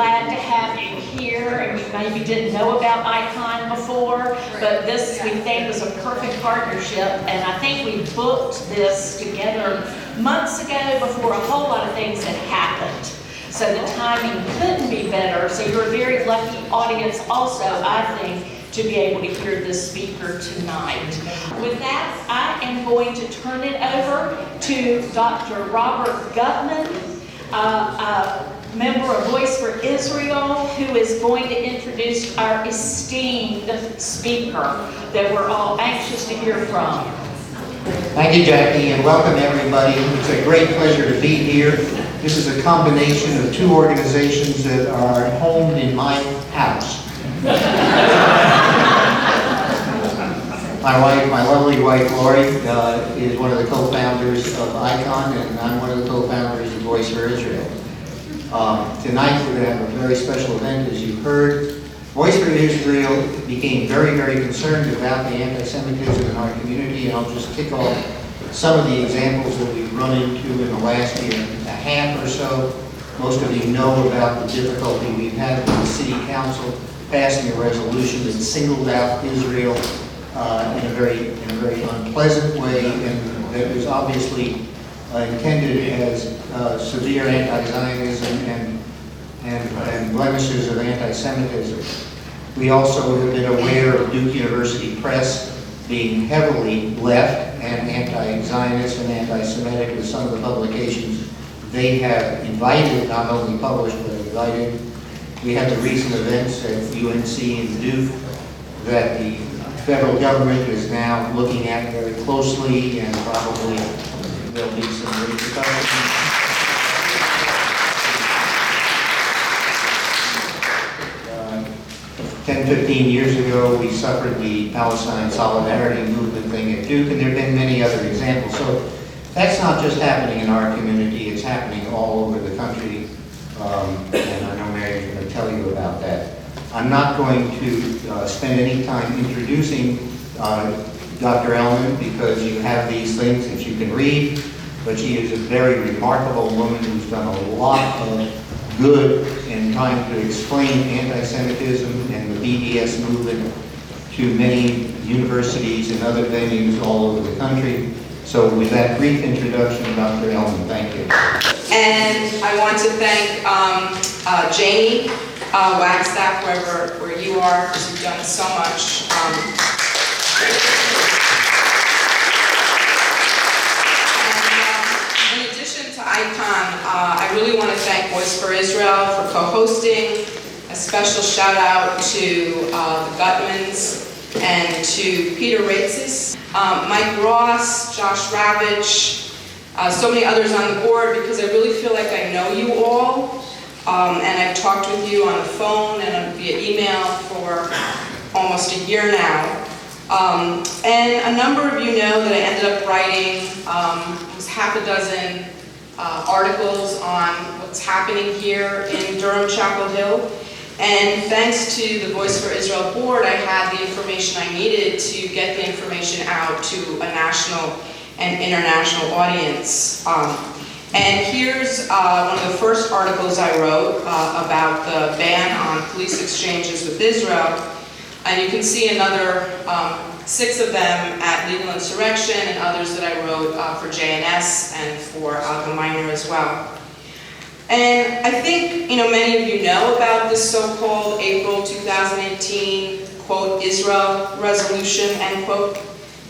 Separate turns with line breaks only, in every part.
glad to have you here, and we maybe didn't know about ICON before, but this we think was a perfect partnership, and I think we booked this together months ago before a whole lot of things had happened. So the timing couldn't be better, so you're a very lucky audience also, I think, to be able to hear this speaker tonight. With that, I am going to turn it over to Dr. Robert Gutman, a member of Voice for Israel, who is going to introduce our esteemed speaker that we're all anxious to hear from.
Thank you, Jackie, and welcome everybody. It's a great pleasure to be here. This is a combination of two organizations that are homed in my house. My wife, my lovely wife, Lori, is one of the co-founders of ICON, and I'm one of the co-founders of Voice for Israel. Tonight we're going to have a very special event, as you heard. Voice for Israel became very, very concerned about the anti-Semitism in our community, and I'll just tick off some of the examples that we've run into in the last year and a half or so. Most of you know about the difficulty we've had with the City Council passing a resolution that singled out Israel in a very unpleasant way, and that was obviously intended as severe anti-Zionism and blemishes of anti-Semitism. We also have been aware of Duke University Press being heavily left and anti-Zionist and anti-Semitic with some of the publications they have invited, not only published, but invited. We have the recent events at UNC and Duke that the federal government is now looking at very closely, and probably there'll be some repercussions. 10, 15 years ago, we suffered the Palestine Solidarity Movement thing at Duke, and there have been many other examples. So that's not just happening in our community, it's happening all over the country, and I know Miriam is going to tell you about that. I'm not going to spend any time introducing Dr. Elman, because you have these things that you can read, but she is a very remarkable woman who's done a lot of good in trying to explain anti-Semitism and the BDS movement to many universities and other venues all over the country. So with that brief introduction, Dr. Elman, thank you.
And I want to thank Janie Wagstaff, where you are, because you've done so much. In addition to ICON, I really want to thank Voice for Israel for co-hosting. A special shout out to the Gutmans and to Peter Reitzis, Mike Ross, Josh Ravitch, so many others on the board, because I really feel like I know you all. And I've talked with you on the phone and via email for almost a year now. And a number of you know that I ended up writing was half a dozen articles on what's happening here in Durham, Chapel Hill. And thanks to the Voice for Israel board, I had the information I needed to get the information out to a national and international audience. And here's one of the first articles I wrote about the ban on police exchanges with Israel. And you can see another 6 of them at Legal Insurrection, and others that I wrote for JNS and for Allgemeiner as well. And I think many of you know about this so-called April 2018, quote, Israel resolution, end quote,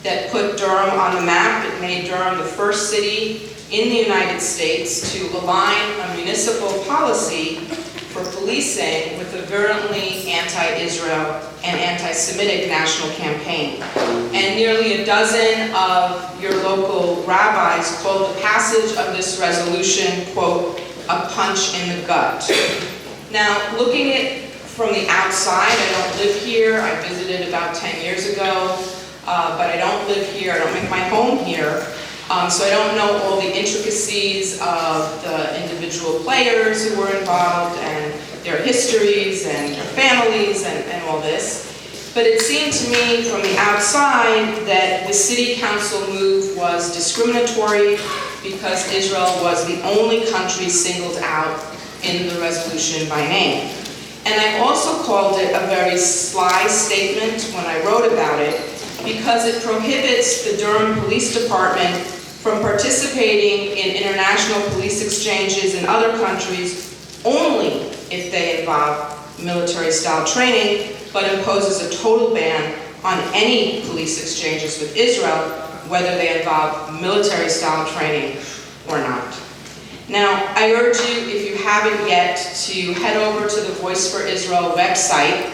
that put Durham on the map. It made Durham the first city in the United States to align a municipal policy for policing with a virulently anti-Israel and anti-Semitic national campaign. And nearly a dozen of your local rabbis called the passage of this resolution, quote, a punch in the gut. Now, looking at it from the outside, I don't live here. I visited about 10 years ago, but I don't live here. I don't make my home here. So I don't know all the intricacies of the individual players who were involved and their histories and their families and all this. But it seemed to me from the outside that the city council move was discriminatory because Israel was the only country singled out in the resolution by name. And I also called it a very sly statement when I wrote about it, because it prohibits the Durham Police Department from participating in international police exchanges in other countries only if they involve military-style training, but imposes a total ban on any police exchanges with Israel, whether they involve military-style training or not. Now, I urge you, if you haven't yet, to head over to the Voice for Israel website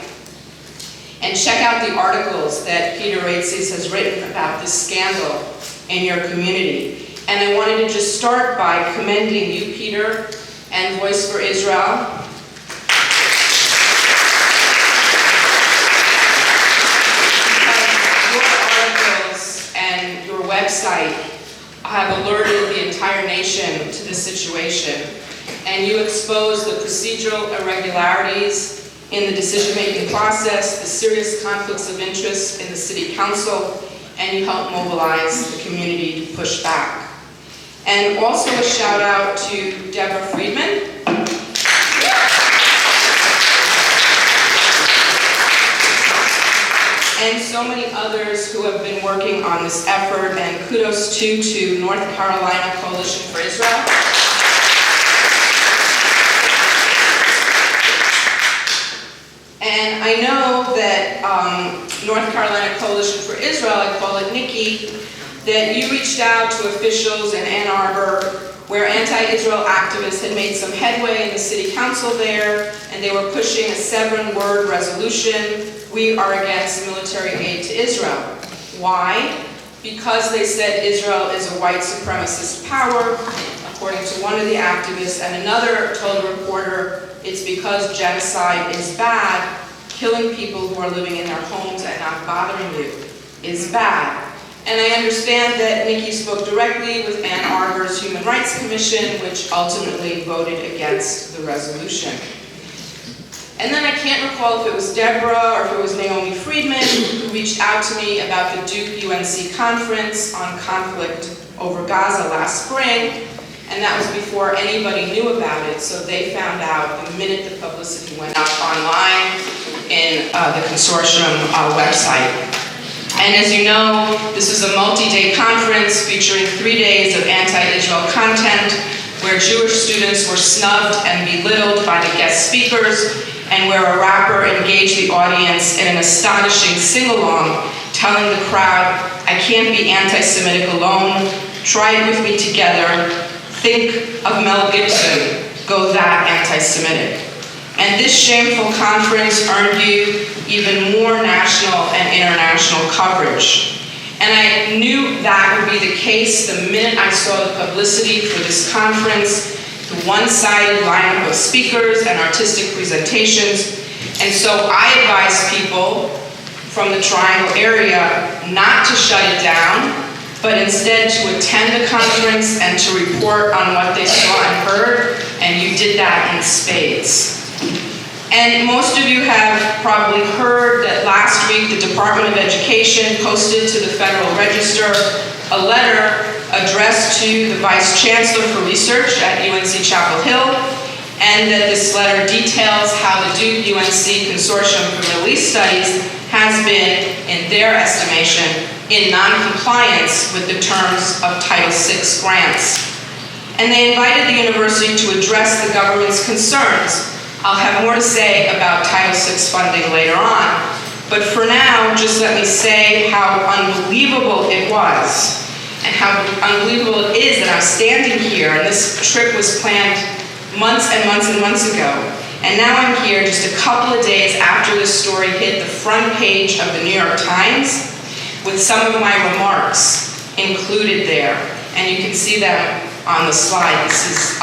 and check out the articles that Peter Reitzes has written about this scandal in your community. And I wanted to just start by commending you, Peter, and Voice for Israel. Website have alerted the entire nation to this situation, and you expose the procedural irregularities in the decision-making process, the serious conflicts of interest in the city council, and you help mobilize the community to push back. And also a shout out to Deborah Friedman, and so many others who have been working on this effort, and kudos to North Carolina Coalition for Israel. And I know that North Carolina Coalition for Israel, I call it Nikki, that you reached out to officials in Ann Arbor where anti-Israel activists had made some headway in the city council there, and they were pushing a 7-word resolution: we are against military aid to Israel. Why? Because they said Israel is a white supremacist power, according to one of the activists, and another told a reporter it's because genocide is bad, killing people who are living in their homes and not bothering you is bad. And I understand that Nikki spoke directly with Ann Arbor's Human Rights Commission, which ultimately voted against the resolution. And then I can't recall if it was Deborah or if it was Naomi Friedman who reached out to me about the Duke UNC conference on conflict over Gaza last spring, and that was before anybody knew about it, so they found out the minute the publicity went up online in the consortium website. And as you know, this is a multi-day conference featuring 3 days of anti-Israel content where Jewish students were snubbed and belittled by the guest speakers, and where a rapper engaged the audience in an astonishing sing-along, telling the crowd, I can't be anti-Semitic alone, try it with me together, think of Mel Gibson, go that anti-Semitic. And this shameful conference earned you even more national and international coverage. And I knew that would be the case the minute I saw the publicity for this conference, the one-sided lineup of speakers and artistic presentations. And so I advised people from the Triangle area not to shut it down, but instead to attend the conference and to report on what they saw and heard, and you did that in spades. And most of you have probably heard that last week the Department of Education posted to the Federal Register a letter addressed to the Vice Chancellor for Research at UNC Chapel Hill, and that this letter details how the Duke UNC Consortium for Middle East Studies has been, in their estimation, in non-compliance with the terms of Title VI grants. And they invited the university to address the government's concerns. I'll have more to say about Title VI funding later on, but for now, just let me say how unbelievable it was, and how unbelievable it is that I'm standing here, and this trip was planned months and months and months ago. And now I'm here just a couple of days after this story hit the front page of the New York Times with some of my remarks included there. And you can see them on the slide. This is,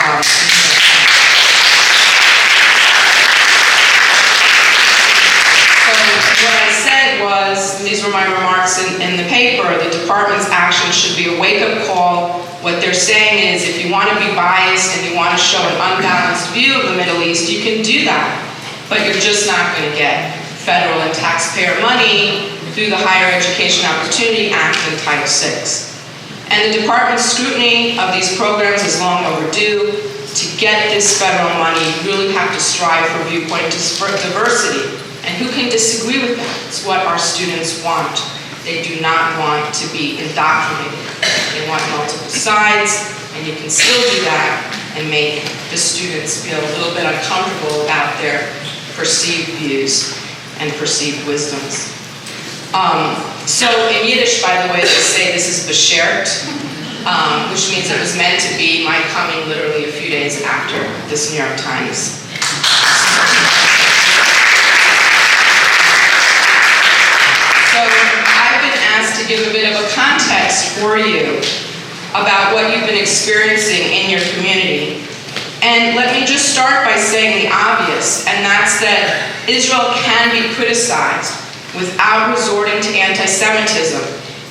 what I said was, these were my remarks in the paper, the department's action should be a wake-up call. What they're saying is, if you want to be biased and you want to show an unbalanced view of the Middle East, you can do that. But you're just not going to get federal and taxpayer money through the Higher Education Opportunity Act and Title VI. And the department's scrutiny of these programs is long overdue. to get this federal money, you really have to strive for viewpoint diversity. And who can disagree with that? It's what our students want. They do not want to be indoctrinated. They want multiple sides, and you can still do that and make the students feel a little bit uncomfortable about their perceived views and perceived wisdoms. So in Yiddish, by the way, they say this is beschert, which means it was meant to be my coming literally a few days after this New York Times. So I've been asked to give a bit of a context for you about what you've been experiencing in your community. And let me just start by saying the obvious, and that's that Israel can be criticized without resorting to anti-Semitism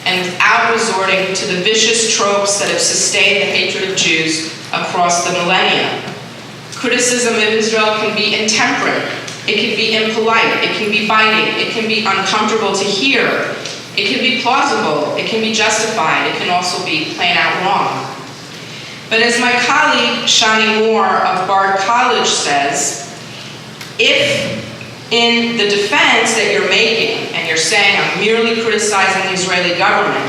and without resorting to the vicious tropes that have sustained the hatred of Jews across the millennia. Criticism of Israel can be intemperate, it can be impolite, it can be biting, it can be uncomfortable to hear, it can be plausible, it can be justified, it can also be plain out wrong. But as my colleague Shani Moore of Bard College says, if in the defense that you're making, and you're saying I'm merely criticizing the Israeli government,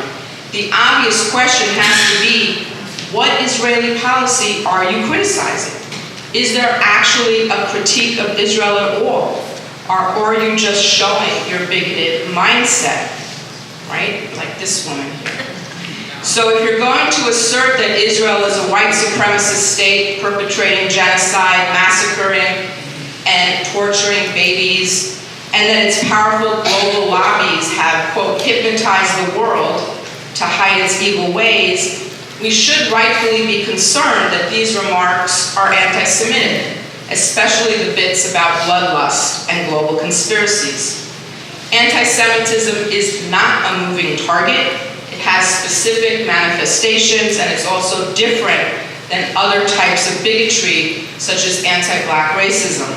the obvious question has to be, what Israeli policy are you criticizing? Is there actually a critique of Israel at all? Or are you just showing your bigoted mindset, right? Like this woman here. So if you're going to assert that Israel is a white supremacist state perpetrating genocide, massacring and torturing babies, and that its powerful global lobbies have, quote, hypnotized the world to hide its evil ways, we should rightfully be concerned that these remarks are anti-Semitic, especially the bits about bloodlust and global conspiracies. Anti-Semitism is not a moving target. It has specific manifestations, and it's also different than other types of bigotry, such as anti-black racism.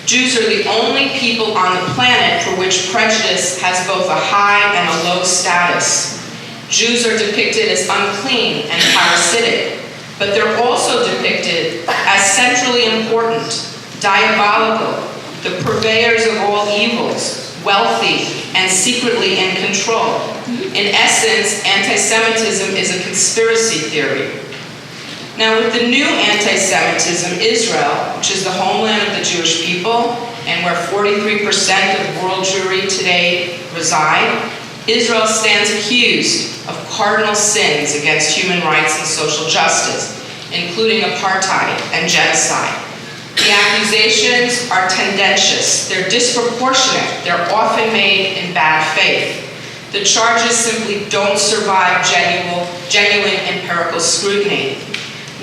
Jews are the only people on the planet for which prejudice has both a high and a low status. Jews are depicted as unclean and parasitic, but they're also depicted as centrally important, diabolical, the purveyors of all evils, wealthy, and secretly in control. In essence, anti-Semitism is a conspiracy theory. Now, with the new anti-Semitism, Israel, which is the homeland of the Jewish people, and where 43% of world Jewry today reside, Israel stands accused of cardinal sins against human rights and social justice, including apartheid and genocide. The accusations are tendentious, they're disproportionate, they're often made in bad faith. The charges simply don't survive genuine empirical scrutiny.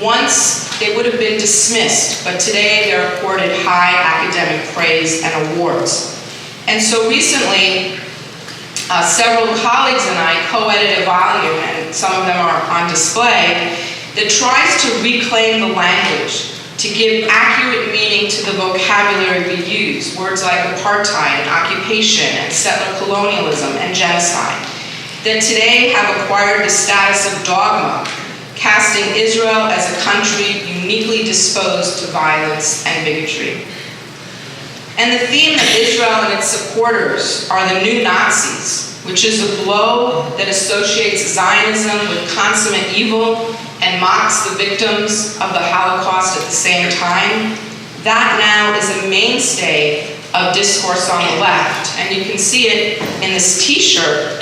Once, they would have been dismissed, but today they're accorded high academic praise and awards. And so recently, several colleagues and I co-edited a volume, and some of them are on display, that tries to reclaim the language, to give accurate meaning to the vocabulary we use, words like apartheid and occupation and settler colonialism and genocide, that today have acquired the status of dogma, casting Israel as a country uniquely disposed to violence and bigotry. And the theme of Israel and its supporters are the new Nazis, which is a blow that associates Zionism with consummate evil and mocks the victims of the Holocaust at the same time. That now is a mainstay of discourse on the left. And you can see it in this t-shirt,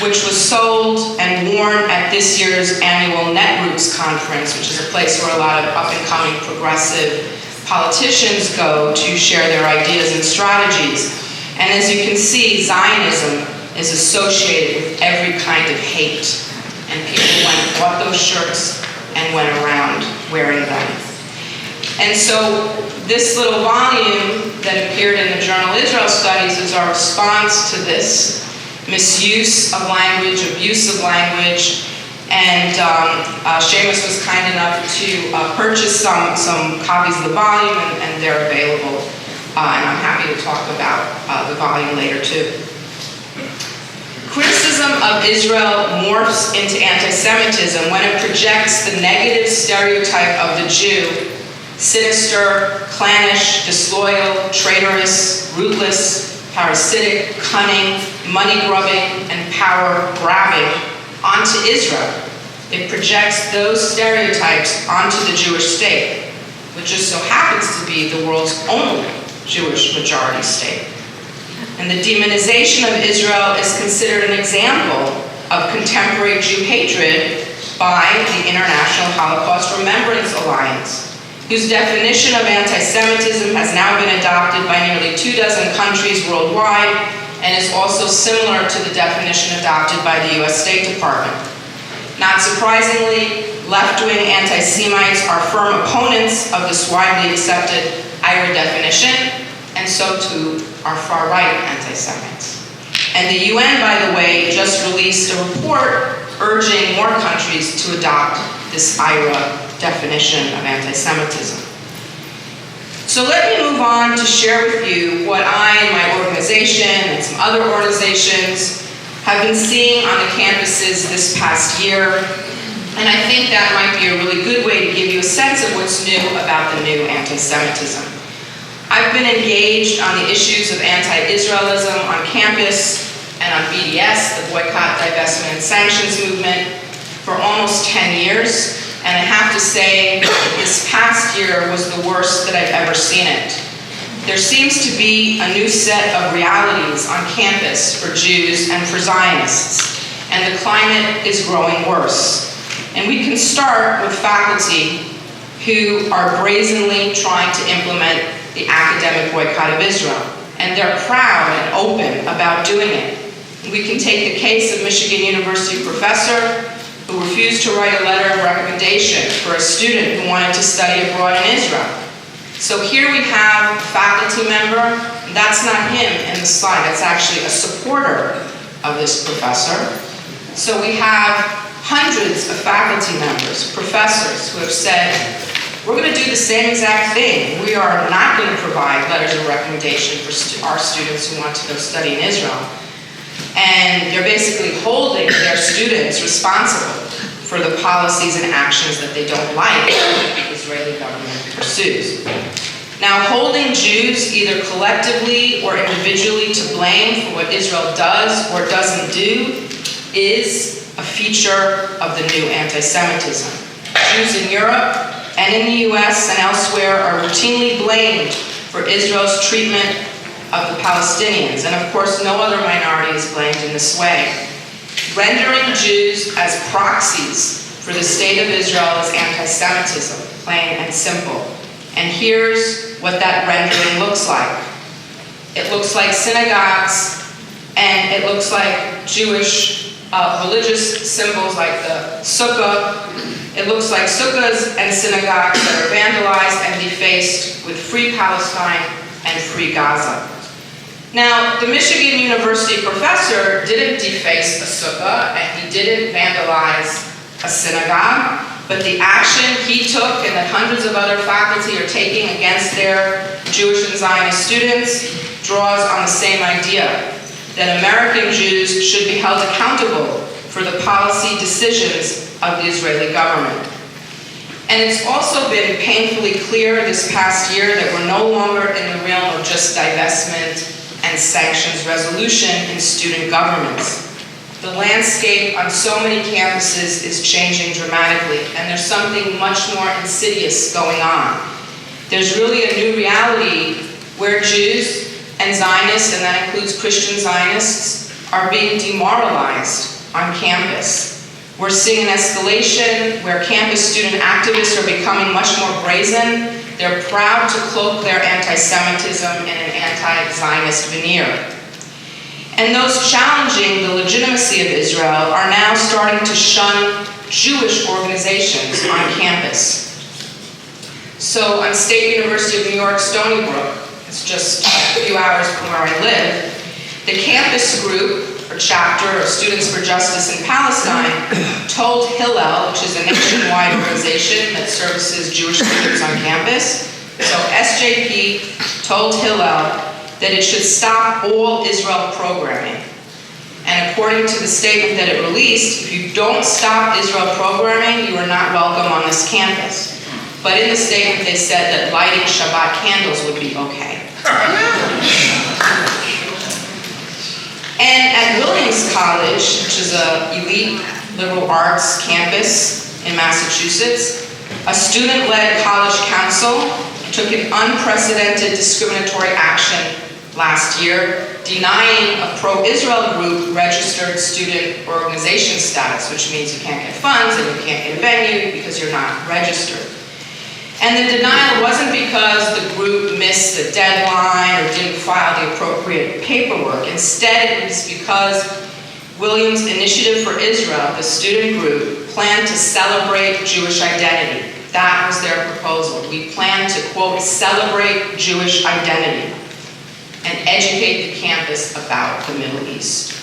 which was sold and worn at this year's annual Netroots conference, which is a place where a lot of up-and-coming progressive politicians go to share their ideas and strategies. And as you can see, Zionism is associated with every kind of hate. And people went and bought those shirts and went around wearing them. And so this little volume that appeared in the journal Israel Studies is our response to this misuse of language, abuse of language, and Seamus was kind enough to purchase some copies of the volume, and they're available. And I'm happy to talk about the volume later too. Criticism of Israel morphs into anti-Semitism when it projects the negative stereotype of the Jew Sinister, clannish, disloyal, traitorous, ruthless, parasitic, cunning, money-grubbing, and power-grabbing onto Israel. It projects those stereotypes onto the Jewish state, which just so happens to be the world's only Jewish majority state. And the demonization of Israel is considered an example of contemporary Jew hatred by the International Holocaust Remembrance Alliance, whose definition of anti-Semitism has now been adopted by nearly 24 countries worldwide and is also similar to the definition adopted by the US State Department. Not surprisingly, left-wing anti-Semites are firm opponents of this widely accepted IHRA definition, and so too are far-right anti-Semites. And the UN, by the way, just released a report urging more countries to adopt this IHRA definition of anti-Semitism. So let me move on to share with you what I and my organization and some other organizations have been seeing on the campuses this past year. And I think that might be a really good way to give you a sense of what's new about the new anti-Semitism. I've been engaged on the issues of anti-Israelism on campus and on BDS, the Boycott, Divestment, and Sanctions movement, for almost 10 years. And I have to say, this past year was the worst that I've ever seen it. There seems to be a new set of realities on campus for Jews and for Zionists, and the climate is growing worse. And we can start with faculty who are brazenly trying to implement the academic boycott of Israel, and they're proud and open about doing it. We can take the case of Michigan University professor who refused to write a letter of recommendation for a student who wanted to study abroad in Israel. So here we have a faculty member, and that's not him in the slide, that's actually a supporter of this professor. So we have hundreds of faculty members, professors, who have said, we're going to do the same exact thing. We are not going to provide letters of recommendation for our students who want to go study in Israel. And they're basically holding their students responsible for the policies and actions that they don't like that the Israeli government pursues. Now, holding Jews either collectively or individually to blame for what Israel does or doesn't do is a feature of the new anti-Semitism. Jews in Europe and in the US and elsewhere are routinely blamed for Israel's treatment of the Palestinians, and of course no other minority is blamed in this way. Rendering Jews as proxies for the state of Israel is anti-Semitism, plain and simple. And here's what that rendering looks like. It looks like synagogues, and it looks like Jewish religious symbols like the sukkah. It looks like sukkahs and synagogues that are vandalized and defaced with Free Palestine and Free Gaza. Now, the Michigan University professor didn't deface a sukkah and he didn't vandalize a synagogue, but the action he took and that hundreds of other faculty are taking against their Jewish and Zionist students draws on the same idea, that American Jews should be held accountable for the policy decisions of the Israeli government. And it's also been painfully clear this past year that we're no longer in the realm of just divestment and sanctions resolution in student governments. The landscape on so many campuses is changing dramatically, and there's something much more insidious going on. There's really a new reality where Jews and Zionists, and that includes Christian Zionists, are being demoralized on campus. We're seeing an escalation where campus student activists are becoming much more brazen. They're proud to cloak their anti-Semitism in an anti-Zionist veneer. And those challenging the legitimacy of Israel are now starting to shun Jewish organizations on campus. So on State University of New York, Stony Brook, it's just a few hours from where I live, the campus group, or chapter of Students for Justice in Palestine, told Hillel, which is a nationwide organization that services Jewish leaders on campus, so SJP told Hillel that it should stop all Israel programming. And according to the statement that it released, if you don't stop Israel programming, you are not welcome on this campus. But in the statement, they said that lighting Shabbat candles would be okay. And at Williams College, which is an elite liberal arts campus in Massachusetts, a student-led college council took an unprecedented discriminatory action last year, denying a pro-Israel group registered student organization status, which means you can't get funds and you can't get a venue because you're not registered. And the denial wasn't because the group missed the deadline or didn't file the appropriate paperwork. Instead, it was because Williams Initiative for Israel, the student group, planned to celebrate Jewish identity. That was their proposal. We plan to, quote, celebrate Jewish identity and educate the campus about the Middle East.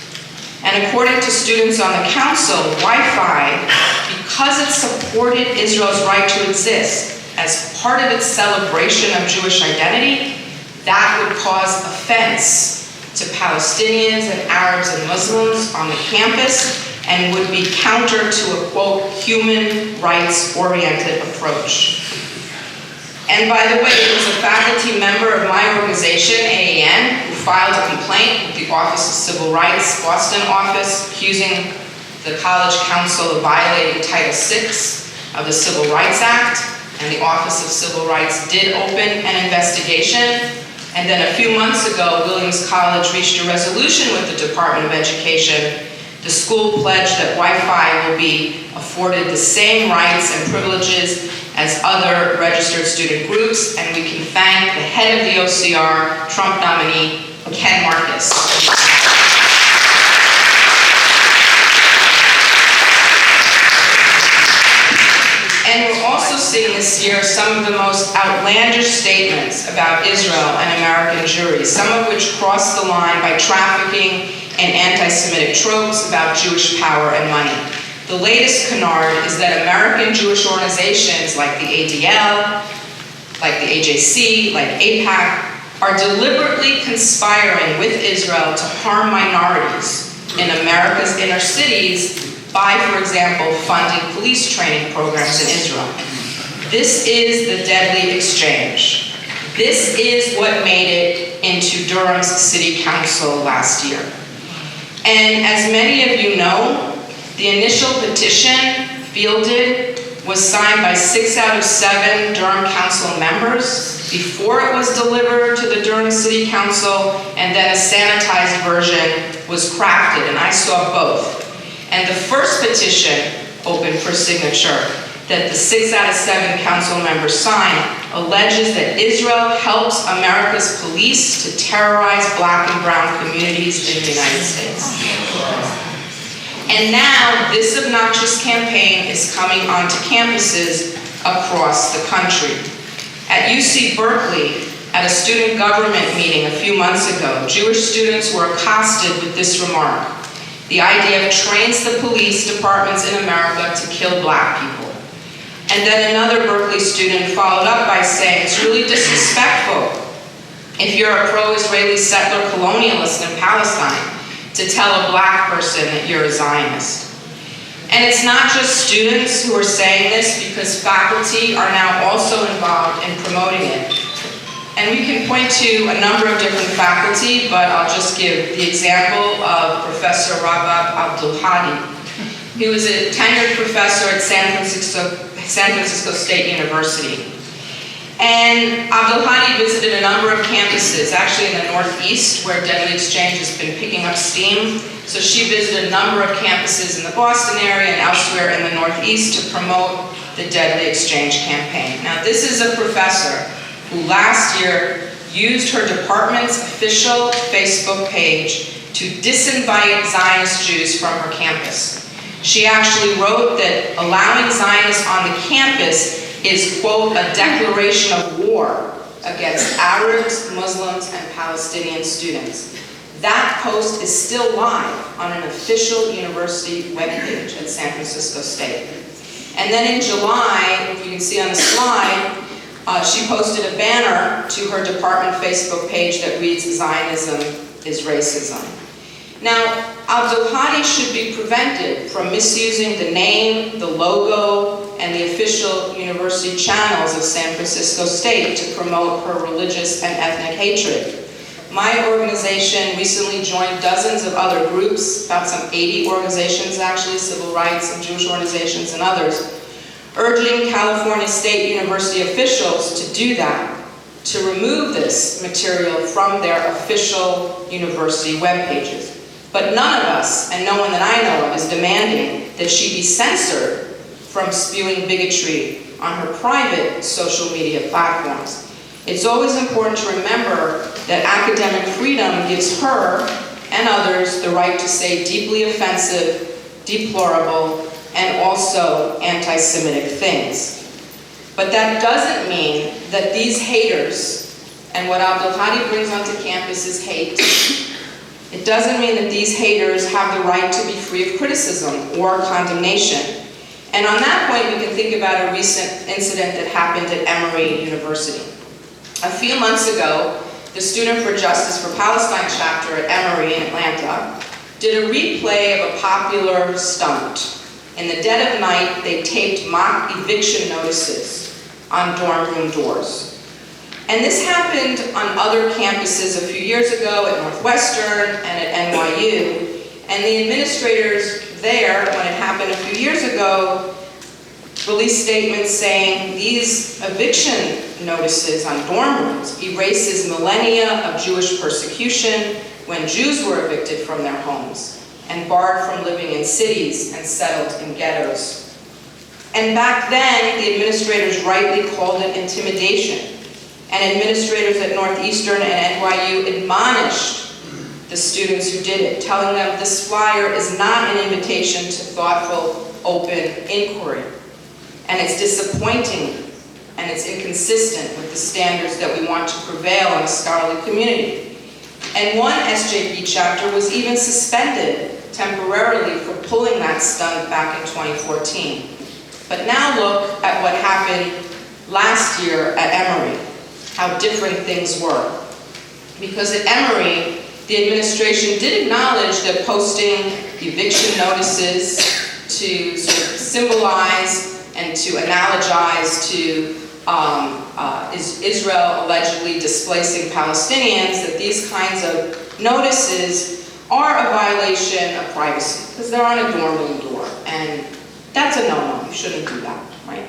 And according to students on the council, Wi-Fi, because it supported Israel's right to exist as part of its celebration of Jewish identity, that would cause offense to Palestinians and Arabs and Muslims on the campus and would be counter to a, quote, human rights-oriented approach. And by the way, it was a faculty member of my organization, AAN, who filed a complaint with the Office of Civil Rights, Boston office, accusing the College Council of violating Title VI of the Civil Rights Act, and the Office of Civil Rights did open an investigation. And then a few months ago, Williams College reached a resolution with the Department of Education. The school pledged that Wi-Fi will be afforded the same rights and privileges as other registered student groups, and we can thank the head of the OCR, Trump nominee, Ken Marcus. And we're also seeing this year some of the most outlandish statements about Israel and American Jewry, some of which cross the line by trafficking in anti-Semitic tropes about Jewish power and money. The latest canard is that American Jewish organizations like the ADL, like the AJC, like AIPAC, are deliberately conspiring with Israel to harm minorities in America's inner cities by, for example, funding police training programs in Israel. This is the deadly exchange. This is what made it into Durham's City Council last year. And as many of you know, the initial petition fielded was signed by 6 out of 7 Durham Council members before it was delivered to the Durham City Council, and then a sanitized version was crafted, and I saw both. And the first petition, open for signature, that the 6 out of 7 council members signed, alleges that Israel helps America's police to terrorize black and brown communities in the United States. And now, this obnoxious campaign is coming onto campuses across the country. At UC Berkeley, at a student government meeting a few months ago, Jewish students were accosted with this remark: the idea trains the police departments in America to kill black people. And then another Berkeley student followed up by saying, it's really disrespectful if you're a pro-Israeli settler colonialist in Palestine to tell a black person that you're a Zionist. And it's not just students who are saying this, because faculty are now also involved in promoting it. And we can point to a number of different faculty, but I'll just give the example of Professor Rabbi Abdul-Hadi. He was a tenured professor at San Francisco State University. And Abdul-Hadi visited a number of campuses, actually in the Northeast, where Deadly Exchange has been picking up steam. So she visited a number of campuses in the Boston area and elsewhere in the Northeast to promote the Deadly Exchange campaign. Now, this is a professor who last year used her department's official Facebook page to disinvite Zionist Jews from her campus. She actually wrote that allowing Zionists on the campus is, quote, a declaration of war against Arabs, Muslims, and Palestinian students. That post is still live on an official university webpage at San Francisco State. And then in July, if you can see on the slide, she posted a banner to her department Facebook page that reads, Zionism is racism. Now, Abdul-Hadi should be prevented from misusing the name, the logo, and the official university channels of San Francisco State to promote her religious and ethnic hatred. My organization recently joined dozens of other groups, about some 80 organizations actually, civil rights and Jewish organizations and others, urging California State University officials to do that, to remove this material from their official university web pages. But none of us, and no one that I know of, is demanding that she be censored from spewing bigotry on her private social media platforms. It's always important to remember that academic freedom gives her and others the right to say deeply offensive, deplorable, and also anti-Semitic things. But that doesn't mean that these haters, and what Abdul-Hadi brings onto campus is hate, it doesn't mean that these haters have the right to be free of criticism or condemnation. And on that point, we can think about a recent incident that happened at Emory University. A few months ago, the Student for Justice for Palestine chapter at Emory in Atlanta did a replay of a popular stunt. In the dead of night, they taped mock eviction notices on dorm room doors. And this happened on other campuses a few years ago at Northwestern and at NYU. And the administrators there, when it happened a few years ago, released statements saying these eviction notices on dorm rooms erases millennia of Jewish persecution when Jews were evicted from their homes and barred from living in cities and settled in ghettos. And back then, the administrators rightly called it intimidation. And administrators at Northeastern and NYU admonished the students who did it, telling them this flyer is not an invitation to thoughtful, open inquiry. And it's disappointing and it's inconsistent with the standards that we want to prevail in a scholarly community. And one SJP chapter was even suspended temporarily for pulling that stunt back in 2014. But now look at what happened last year at Emory, how different things were. Because at Emory, the administration did acknowledge that posting eviction notices to sort of symbolize and to analogize to Israel allegedly displacing Palestinians, that these kinds of notices are a violation of privacy, because they're on a dorm room door, and that's a no-no, you shouldn't do that, right?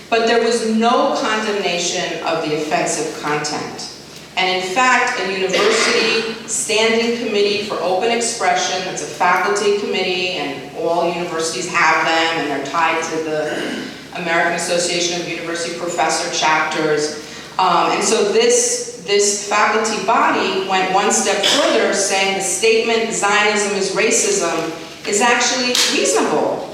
But there was no condemnation of the offensive content. And in fact, a university standing committee for open expression, that's a faculty committee, and all universities have them, and they're tied to the American Association of University Professor chapters. And so this faculty body went one step further, saying the statement Zionism is racism is actually reasonable.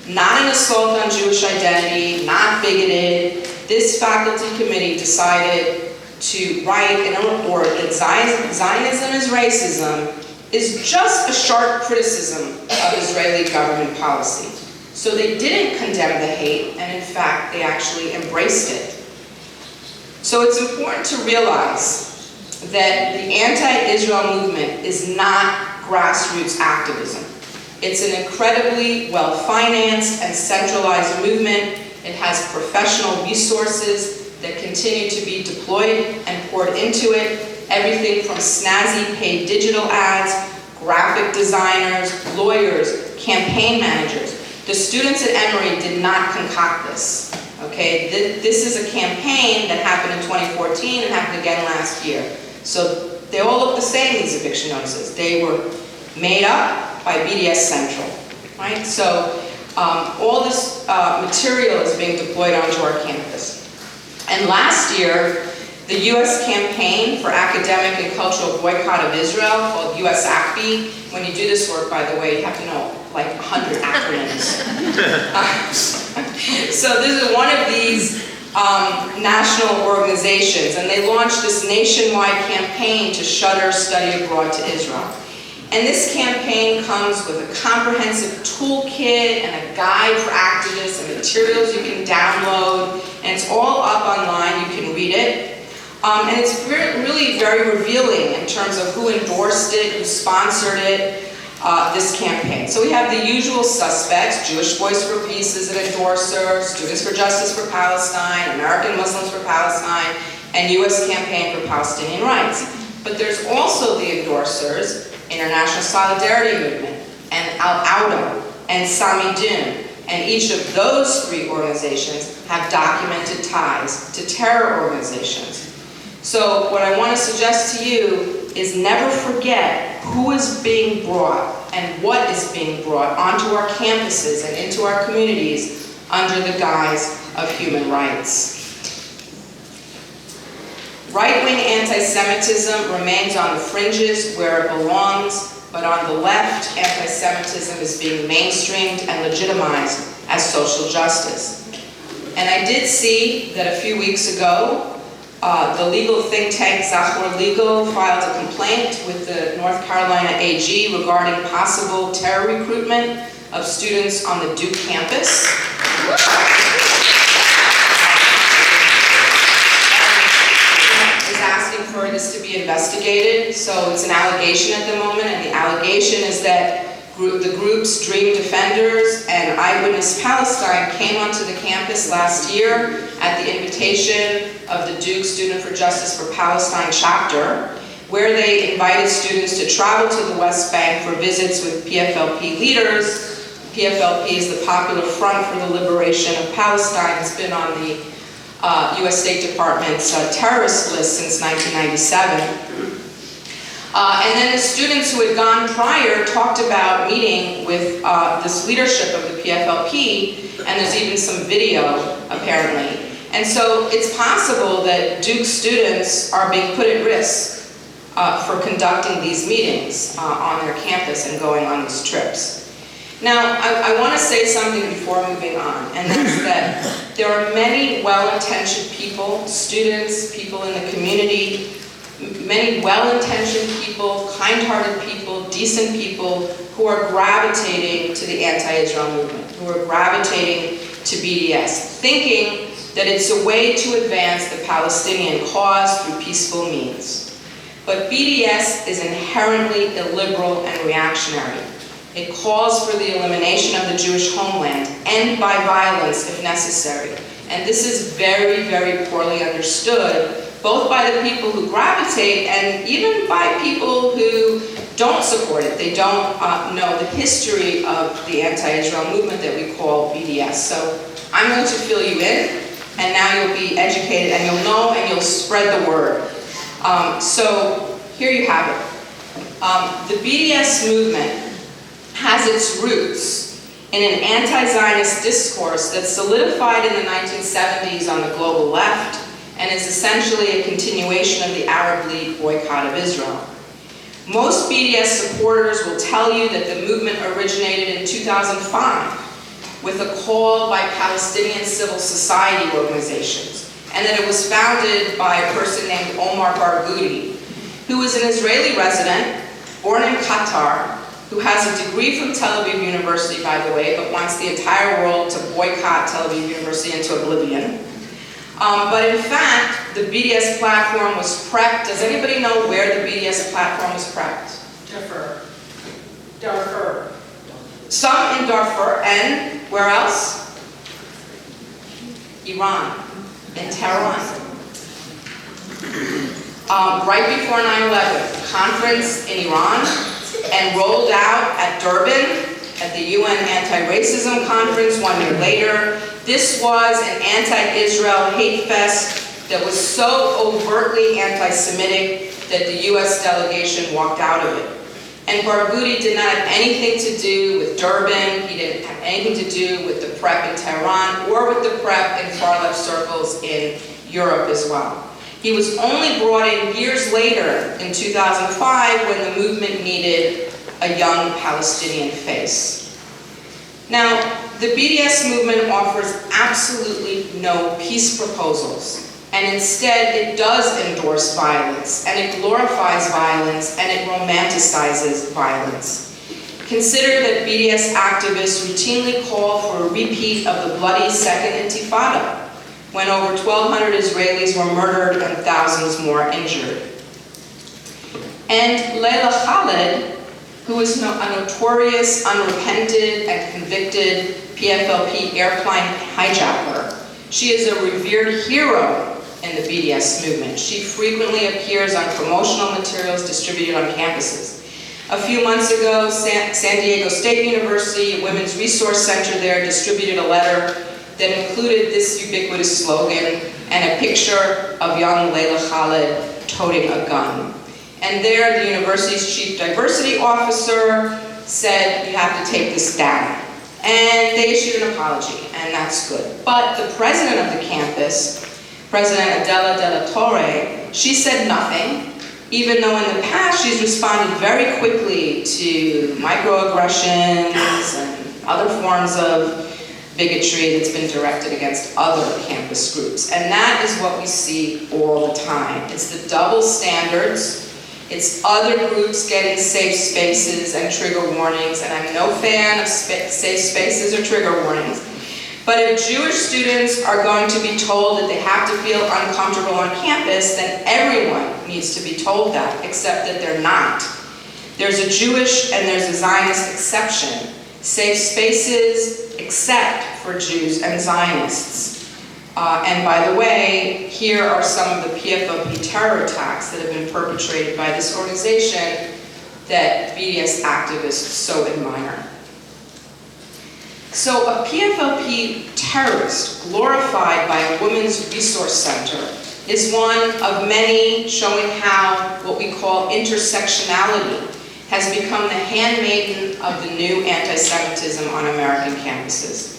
Not an assault on Jewish identity, not bigoted. This faculty committee decided to write in a report that Zionism is racism is just a sharp criticism of Israeli government policy. So they didn't condemn the hate, and in fact, they actually embraced it. So it's important to realize that the anti-Israel movement is not grassroots activism. It's an incredibly well-financed and centralized movement. It has professional resources that continue to be deployed and poured into it. Everything from snazzy paid digital ads, graphic designers, lawyers, campaign managers. The students at Emory did not concoct this, okay? This is a campaign that happened in 2014 and happened again last year. So they all look the same, these eviction notices. They were made up by BDS Central, right? So all this material is being deployed onto our campus. And last year, the US campaign for academic and cultural boycott of Israel, called USACB, when you do this work, by the way, you have to know like 100 acronyms. So this is one of these national organizations, and they launched this nationwide campaign to shutter study abroad to Israel. And this campaign comes with a comprehensive toolkit and a guide for activists and materials you can download, and it's all up online, you can read it. And it's really very revealing in terms of who endorsed it, who sponsored it. this campaign. So we have the usual suspects: Jewish Voice for Peace is an endorser, Students for Justice for Palestine, American Muslims for Palestine, and U.S. Campaign for Palestinian Rights. But there's also the endorsers: International Solidarity Movement, and Al-Awda, and Samidun. And each of those three organizations have documented ties to terror organizations. So what I want to suggest to you is never forget who is being brought and what is being brought onto our campuses and into our communities under the guise of human rights. Right-wing anti-Semitism remains on the fringes where it belongs, but on the left, anti-Semitism is being mainstreamed and legitimized as social justice. And I did see that a few weeks ago, the legal think tank ZIONIST Legal filed a complaint with the North Carolina AG regarding possible terror recruitment of students on the Duke campus. Is asking for this to be investigated. So it's an allegation at the moment, and the allegation is that the groups Dream Defenders and Eyewitness Palestine came onto the campus last year at the invitation of the Duke Student for Justice for Palestine chapter, where they invited students to travel to the West Bank for visits with PFLP leaders. PFLP is the Popular Front for the Liberation of Palestine. It's been on the U.S. State Department's terrorist list since 1997. And then the students who had gone prior talked about meeting with this leadership of the PFLP, and there's even some video, apparently. And so it's possible that Duke students are being put at risk for conducting these meetings on their campus and going on these trips. Now, I want to say something before moving on, and that's that there are many well-intentioned people, students, people in the community, many well-intentioned people, kind-hearted people, decent people who are gravitating to the anti-Israel movement, who are gravitating to BDS, thinking that it's a way to advance the Palestinian cause through peaceful means. But BDS is inherently illiberal and reactionary. It calls for the elimination of the Jewish homeland, and by violence if necessary. And this is very, very poorly understood, both by the people who gravitate and even by people who don't support it. They don't know the history of the anti-Israel movement that we call BDS. So I'm going to fill you in, and now you'll be educated and you'll know and you'll spread the word. So here you have it. The BDS movement has its roots in an anti-Zionist discourse that solidified in the 1970s on the global left and is essentially a continuation of the Arab League boycott of Israel. Most BDS supporters will tell you that the movement originated in 2005 with a call by Palestinian civil society organizations, and that it was founded by a person named Omar Barghouti, who is an Israeli resident, born in Qatar, who has a degree from Tel Aviv University, by the way, but wants the entire world to boycott Tel Aviv University into oblivion. But in fact, the BDS platform was prepped. Does anybody know where the BDS platform was prepped? Darfur. Some in Darfur, and where else? Iran, in Tehran. Right before 9/11, conference in Iran, and rolled out at Durban at the UN Anti-Racism Conference 1 year later. This was an anti-Israel hate fest that was so overtly anti-Semitic that the US delegation walked out of it. And Barghouti did not have anything to do with Durban, he didn't have anything to do with the prep in Tehran, or with the prep in far-left circles in Europe as well. He was only brought in years later, in 2005, when the movement needed a young Palestinian face. Now, the BDS movement offers absolutely no peace proposals, and instead it does endorse violence, and it glorifies violence, and it romanticizes violence. Consider that BDS activists routinely call for a repeat of the bloody Second Intifada, when over 1,200 Israelis were murdered and thousands more injured. And Leila Khaled, who is a notorious, unrepented, and convicted PFLP airplane hijacker. She is a revered hero in the BDS movement. She frequently appears on promotional materials distributed on campuses. A few months ago, San Diego State University, a women's resource center there, distributed a letter that included this ubiquitous slogan and a picture of young Layla Khalid toting a gun. And there, the university's chief diversity officer said, you have to take this down. And they issued an apology, and that's good. But the president of the campus, President Adela de la Torre, she said nothing, even though in the past she's responded very quickly to microaggressions and other forms of bigotry that's been directed against other campus groups. And that is what we see all the time. It's the double standards. It's other groups getting safe spaces and trigger warnings, and I'm no fan of safe spaces or trigger warnings. But if Jewish students are going to be told that they have to feel uncomfortable on campus, then everyone needs to be told that, except that they're not. There's a Jewish and there's a Zionist exception. Safe spaces except for Jews and Zionists. And by the way, here are some of the PFLP terror attacks that have been perpetrated by this organization that BDS activists so admire. So a PFLP terrorist glorified by a women's resource center is one of many showing how what we call intersectionality has become the handmaiden of the new anti-Semitism on American campuses.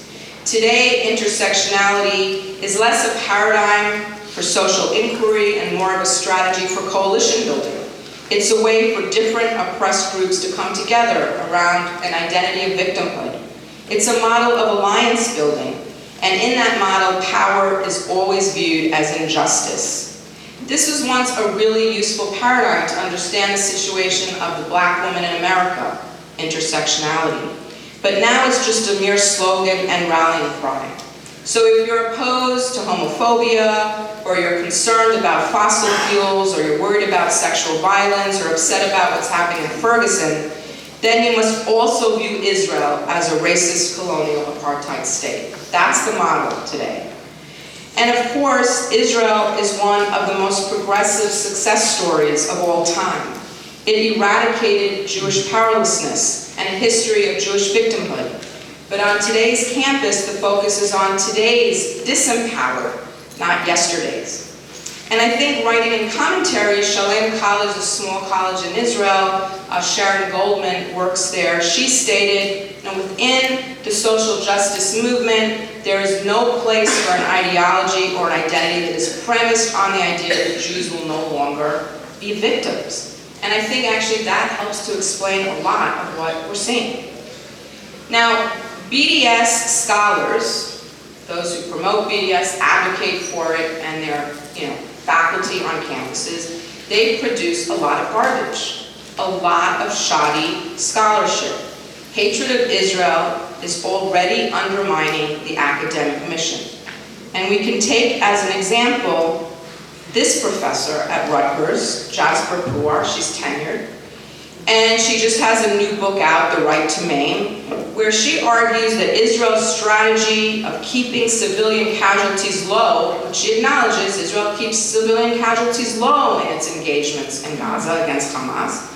Today, intersectionality is less a paradigm for social inquiry and more of a strategy for coalition building. It's a way for different oppressed groups to come together around an identity of victimhood. It's a model of alliance building, and in that model, power is always viewed as injustice. This was once a really useful paradigm to understand the situation of the black woman in America, intersectionality. But now it's just a mere slogan and rallying cry. So if you're opposed to homophobia, or you're concerned about fossil fuels, or you're worried about sexual violence, or upset about what's happening in Ferguson, then you must also view Israel as a racist colonial apartheid state. That's the model today. And of course, Israel is one of the most progressive success stories of all time. It eradicated Jewish powerlessness and a history of Jewish victimhood. But on today's campus, the focus is on today's disempowered, not yesterday's. And I think writing in commentary, Shalem College, a small college in Israel, Sharon Goldman works there. She stated, within the social justice movement, there is no place for an ideology or an identity that is premised on the idea that Jews will no longer be victims. And I think actually that helps to explain a lot of what we're seeing. Now, BDS scholars, those who promote BDS, advocate for it, and they're faculty on campuses, they produce a lot of garbage, a lot of shoddy scholarship. Hatred of Israel is already undermining the academic mission. And we can take as an example this professor at RUTGERS, JASBIR PUAR, she's tenured, and she just has a new book out, The Right to Maim, where she argues that Israel's strategy of keeping civilian casualties low, which she acknowledges Israel keeps civilian casualties low in its engagements in Gaza against Hamas,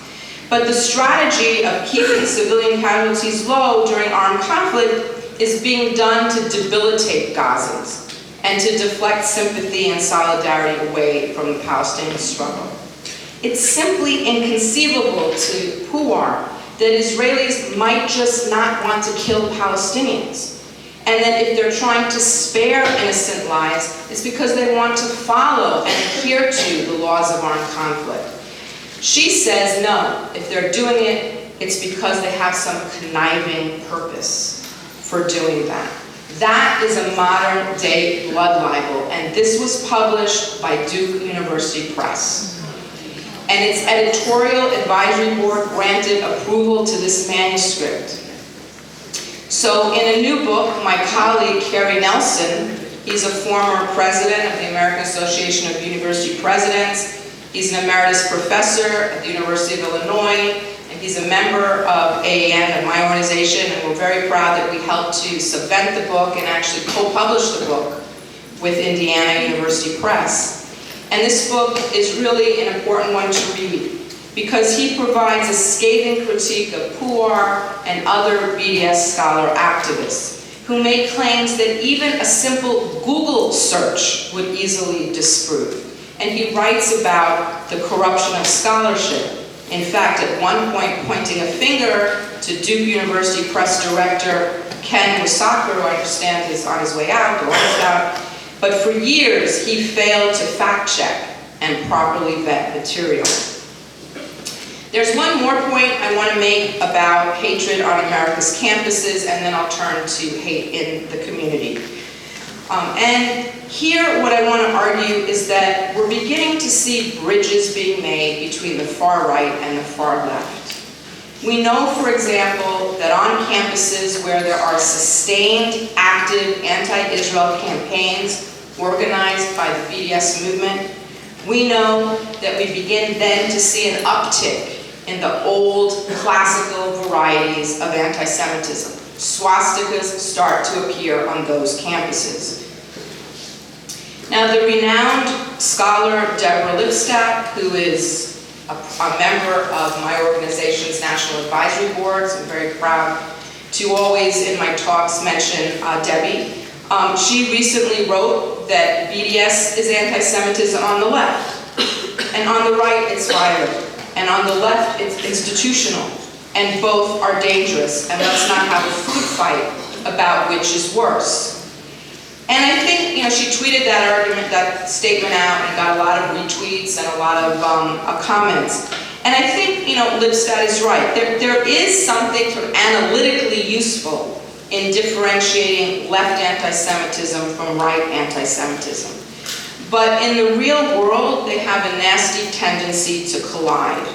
but the strategy of keeping civilian casualties low during armed conflict is being done to debilitate Gazans and to deflect sympathy and solidarity away from the Palestinian struggle. It's simply inconceivable to PUAR that Israelis might just not want to kill Palestinians, and that if they're trying to spare innocent lives, it's because they want to follow and adhere to the laws of armed conflict. She says no, if they're doing it, it's because they have some conniving purpose for doing that. That is a modern day blood libel, and this was published by Duke University Press. And its editorial advisory board granted approval to this manuscript. So in a new book, my colleague Kerry Nelson, he's a former president of the American Association of University Presidents, he's an emeritus professor at the University of Illinois, and he's a member of AAN, of my organization, and we're very proud that we helped to subvent the book and actually co-publish the book with Indiana University Press. And this book is really an important one to read because he provides a scathing critique of PUAR and other BDS scholar activists who make claims that even a simple Google search would easily disprove. And he writes about the corruption of scholarship. In fact, at one point, pointing a finger to Duke University Press Director Ken Wasaka, who I understand is on his way out, or almost out. But for years, he failed to fact-check and properly vet material. There's one more point I want to make about hatred on America's campuses, and then I'll turn to hate in the community. And here, what I want to argue is that we're beginning to see bridges being made between the far right and the far left. We know, for example, that on campuses where there are sustained, active anti-Israel campaigns organized by the BDS movement, we know that we begin then to see an uptick in the old classical varieties of anti-Semitism. Swastikas start to appear on those campuses. Now, the renowned scholar Deborah Lipstadt, who is a member of my organization's National Advisory Boards, I'm very proud to always in my talks mention Debbie. She recently wrote that BDS is anti-Semitism on the left, and on the right it's violent, and on the left it's institutional, and both are dangerous, and let's not have a food fight about which is worse. And I think, she tweeted that argument, that statement out, and got a lot of retweets and a lot of comments. And I think, Lipstadt is right. There is something sort of analytically useful in differentiating left anti-Semitism from right anti-Semitism. But in the real world, they have a nasty tendency to collide.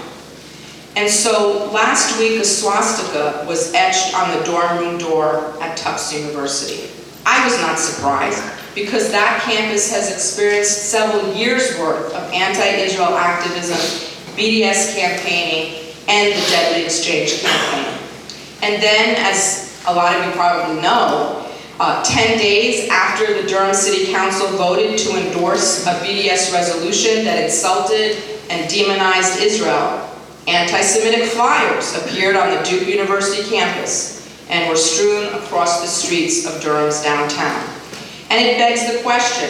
And so last week, a swastika was etched on the dorm room door at Tufts University. I was not surprised, because that campus has experienced several years' worth of anti-Israel activism, BDS campaigning, and the Deadly Exchange campaign. And then, as a lot of you probably know, 10 days after the Durham City Council voted to endorse a BDS resolution that insulted and demonized Israel, anti-Semitic flyers appeared on the Duke University campus and were strewn across the streets of Durham's downtown. And it begs the question,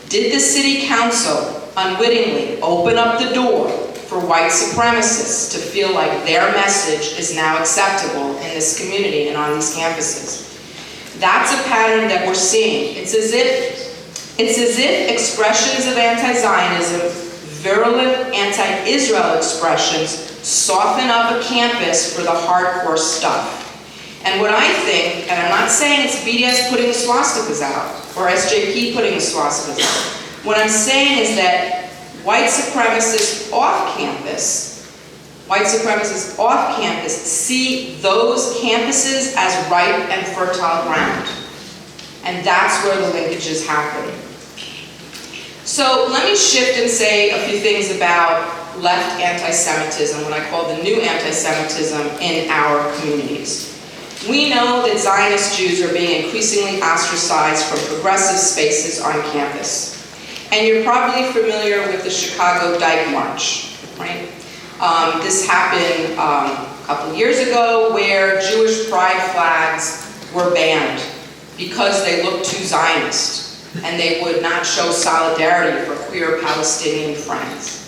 did the City Council unwittingly open up the door for white supremacists to feel like their message is now acceptable in this community and on these campuses? That's a pattern that we're seeing. It's as if expressions of anti-Zionism, virulent anti-Israel expressions, soften up a campus for the hardcore stuff. And what I think, and I'm not saying it's BDS putting the swastikas out, or SJP putting the swastikas out. What I'm saying is that white supremacists off campus see those campuses as ripe and fertile ground. And that's where the linkages happen. So let me shift and say a few things about left anti-Semitism, what I call the new anti-Semitism in our communities. We know that Zionist Jews are being increasingly ostracized from progressive spaces on campus. And you're probably familiar with the Chicago Dyke March, right? This happened a couple years ago where Jewish pride flags were banned because they looked too Zionist and they would not show solidarity for queer Palestinian friends.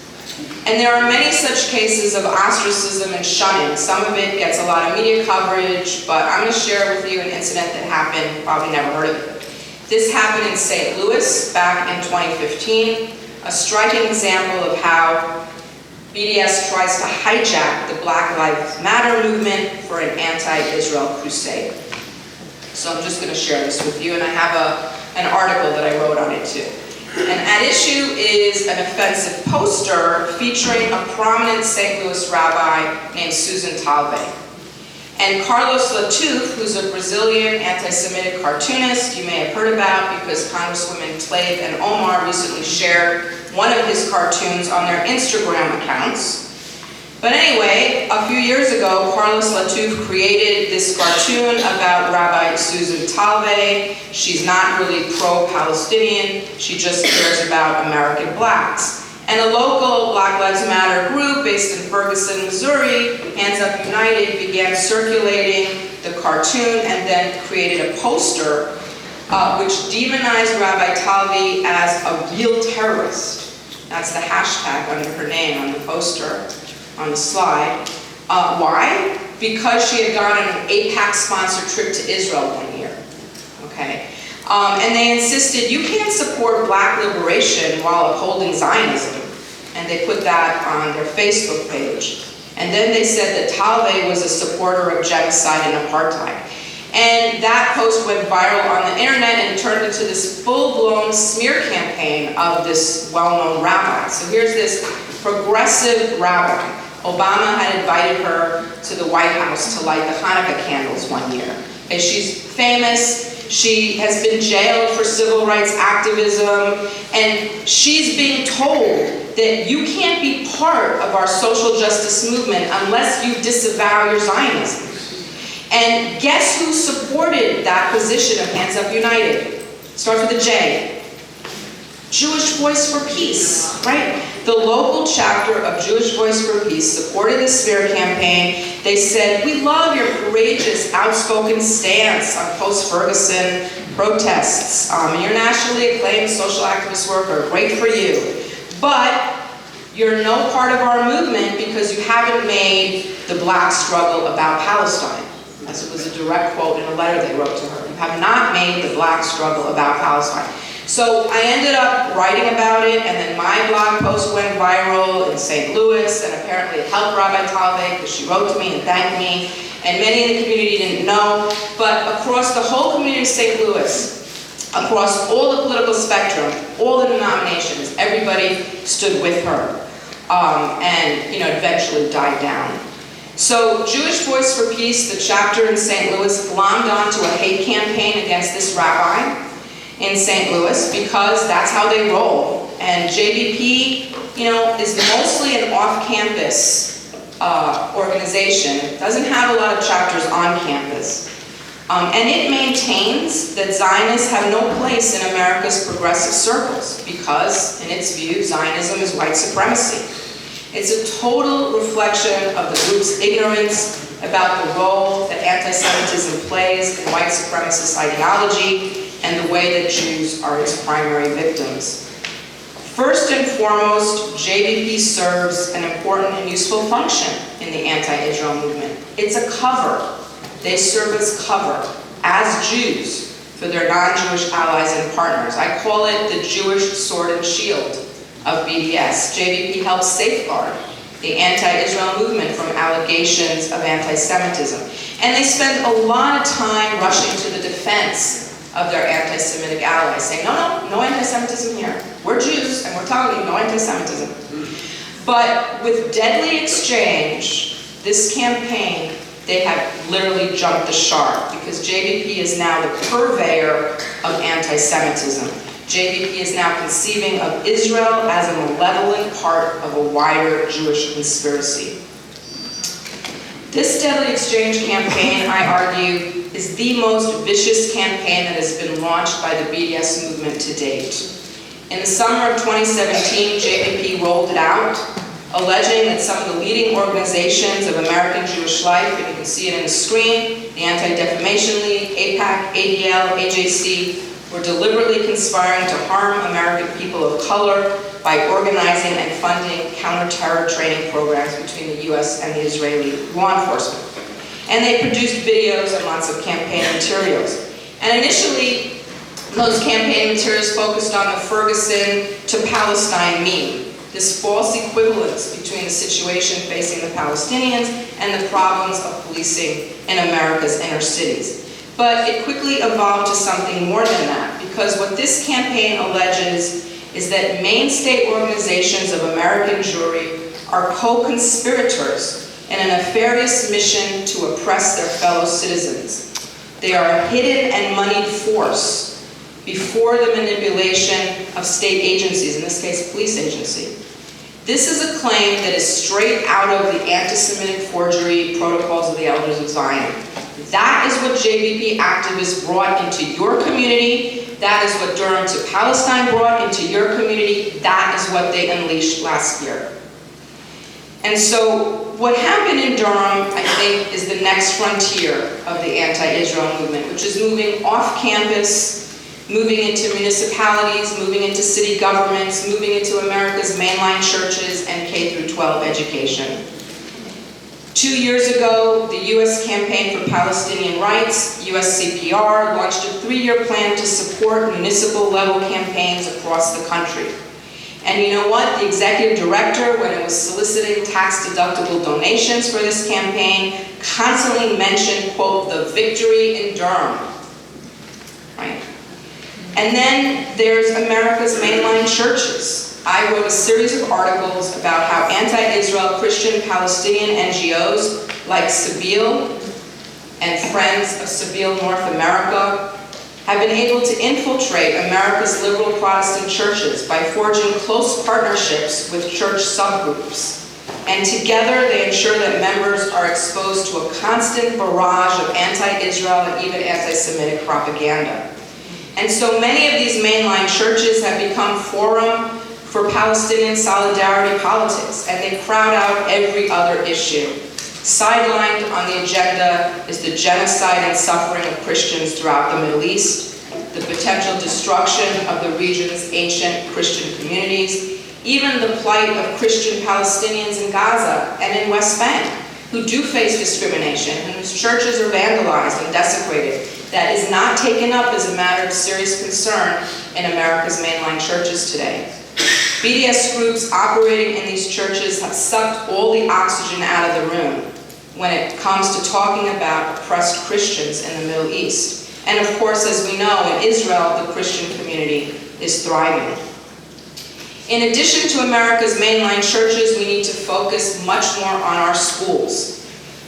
And there are many such cases of ostracism and shunning. Some of it gets a lot of media coverage, but I'm going to share with you an incident that happened, probably never heard of it. This happened in St. Louis back in 2015, a striking example of how BDS tries to hijack the Black Lives Matter movement for an anti-Israel crusade. So I'm just going to share this with you, and I have an article that I wrote on it too. And at issue is an offensive poster featuring a prominent St. Louis rabbi named Susan Talve. And Carlos Latouf, who's a Brazilian anti-Semitic cartoonist you may have heard about because Congresswomen Tlaib and Omar recently shared one of his cartoons on their Instagram accounts. But anyway, a few years ago, Carlos Latouf created this cartoon about Rabbi Susan Talve. She's not really pro-Palestinian, she just cares about American blacks. And a local Black Lives Matter group based in Ferguson, Missouri, Hands Up United, began circulating the cartoon and then created a poster which demonized Rabbi Talve as a real terrorist. That's the hashtag under her name on the poster, on the slide. Why? Because she had gone on an AIPAC-sponsored trip to Israel one year. Okay? And they insisted, you can't support black liberation while upholding Zionism. And they put that on their Facebook page. And then they said that Talve was a supporter of genocide and apartheid. And that post went viral on the internet and turned into this full-blown smear campaign of this well-known rabbi. So here's this progressive rabbi. Obama had invited her to the White House to light the Hanukkah candles one year. And she's famous. She has been jailed for civil rights activism, and she's being told that you can't be part of our social justice movement unless you disavow your Zionism. And guess who supported that position of Hands Up United? Starts with a J. Jewish Voice for Peace, right? The local chapter of Jewish Voice for Peace supported the smear campaign. They said, we love your courageous, outspoken stance on post-Ferguson protests. Your nationally acclaimed social activist work are great for you. But you're no part of our movement because you haven't made the black struggle about Palestine. As it was a direct quote in a letter they wrote to her. You have not made the black struggle about Palestine. So I ended up writing about it, and then my blog post went viral in St. Louis, and apparently it helped Rabbi Talve because she wrote to me and thanked me, and many in the community didn't know, but across the whole community of St. Louis, across all the political spectrum, all the denominations, everybody stood with her, and eventually died down. So Jewish Voice for Peace, the chapter in St. Louis, glommed onto a hate campaign against this rabbi in St. Louis because that's how they roll. And JVP, is mostly an off-campus organization. It doesn't have a lot of chapters on campus. And it maintains that Zionists have no place in America's progressive circles because, in its view, Zionism is white supremacy. It's a total reflection of the group's ignorance about the role that anti-Semitism plays in white supremacist ideology and the way that Jews are its primary victims. First and foremost, JVP serves an important and useful function in the anti-Israel movement. It's a cover. They serve as cover, as Jews, for their non-Jewish allies and partners. I call it the Jewish sword and shield of BDS. JVP helps safeguard the anti-Israel movement from allegations of anti-Semitism. And they spend a lot of time rushing to the defense of their anti-Semitic allies, saying, no anti-Semitism here. We're Jews, and we're telling you, no anti-Semitism. But with deadly exchange, this campaign, they have literally jumped the shark, because JVP is now the purveyor of anti-Semitism. JVP is now conceiving of Israel as a malevolent part of a wider Jewish conspiracy. This deadly exchange campaign, I argue, is the most vicious campaign that has been launched by the BDS movement to date. In the summer of 2017, JVP rolled it out, alleging that some of the leading organizations of American Jewish life, and you can see it in the screen, the Anti-Defamation League, AIPAC, ADL, AJC, were deliberately conspiring to harm American people of color by organizing and funding counter-terror training programs between the US and the Israeli law enforcement. And they produced videos and lots of campaign materials. And initially, those campaign materials focused on the Ferguson to Palestine meme, this false equivalence between the situation facing the Palestinians and the problems of policing in America's inner cities. But it quickly evolved to something more than that, because what this campaign alleges is that mainstay organizations of American Jewry are co-conspirators in a nefarious mission to oppress their fellow citizens. They are a hidden and moneyed force before the manipulation of state agencies, in this case police agency. This is a claim that is straight out of the anti-Semitic forgery protocols of the Elders of Zion. That is what JBP activists brought into your community. That is what Durham to Palestine brought into your community. That is what they unleashed last year. And so what happened in Durham, I think, is the next frontier of the anti-Israel movement, which is moving off campus, moving into municipalities, moving into city governments, moving into America's mainline churches and K-12 education. 2 years ago, the U.S. Campaign for Palestinian Rights, USCPR, launched a 3-year plan to support municipal-level campaigns across the country. And you know what? The executive director, when it was soliciting tax-deductible donations for this campaign, constantly mentioned, quote, the victory in Durham, right? And then there's America's mainline churches. I wrote a series of articles about how anti-Israel Christian Palestinian NGOs like Sabeel and Friends of Sabeel North America have been able to infiltrate America's liberal Protestant churches by forging close partnerships with church subgroups. And together they ensure that members are exposed to a constant barrage of anti-Israel and even anti-Semitic propaganda. And so many of these mainline churches have become forum for Palestinian solidarity politics, and they crowd out every other issue. Sidelined on the agenda is the genocide and suffering of Christians throughout the Middle East, the potential destruction of the region's ancient Christian communities, even the plight of Christian Palestinians in Gaza and in West Bank, who do face discrimination and whose churches are vandalized and desecrated. That is not taken up as a matter of serious concern in America's mainline churches today. BDS groups operating in these churches have sucked all the oxygen out of the room when it comes to talking about oppressed Christians in the Middle East. And of course, as we know, in Israel, the Christian community is thriving. In addition to America's mainline churches, we need to focus much more on our schools.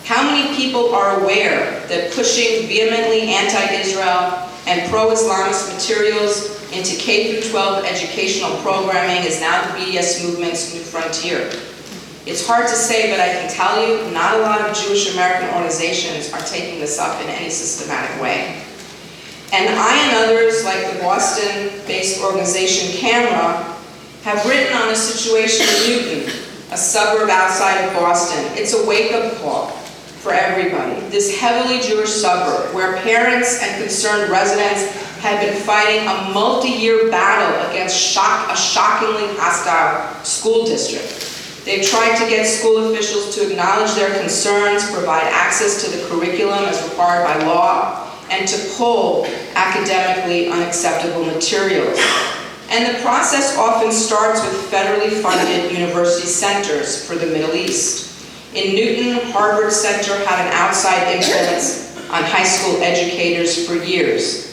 How many people are aware that pushing vehemently anti-Israel and pro-Islamist materials into K-12 educational programming is now the BDS movement's new frontier? It's hard to say, but I can tell you, not a lot of Jewish American organizations are taking this up in any systematic way. And I and others, like the Boston-based organization Camera, have written on a situation in Newton, a suburb outside of Boston. It's a wake-up call for everybody. This heavily Jewish suburb, where parents and concerned residents have been fighting a multi-year battle against a shockingly hostile school district. They've tried to get school officials to acknowledge their concerns, provide access to the curriculum as required by law, and to pull academically unacceptable materials. And the process often starts with federally funded university centers for the Middle East. In Newton, Harvard Center had an outside influence on high school educators for years.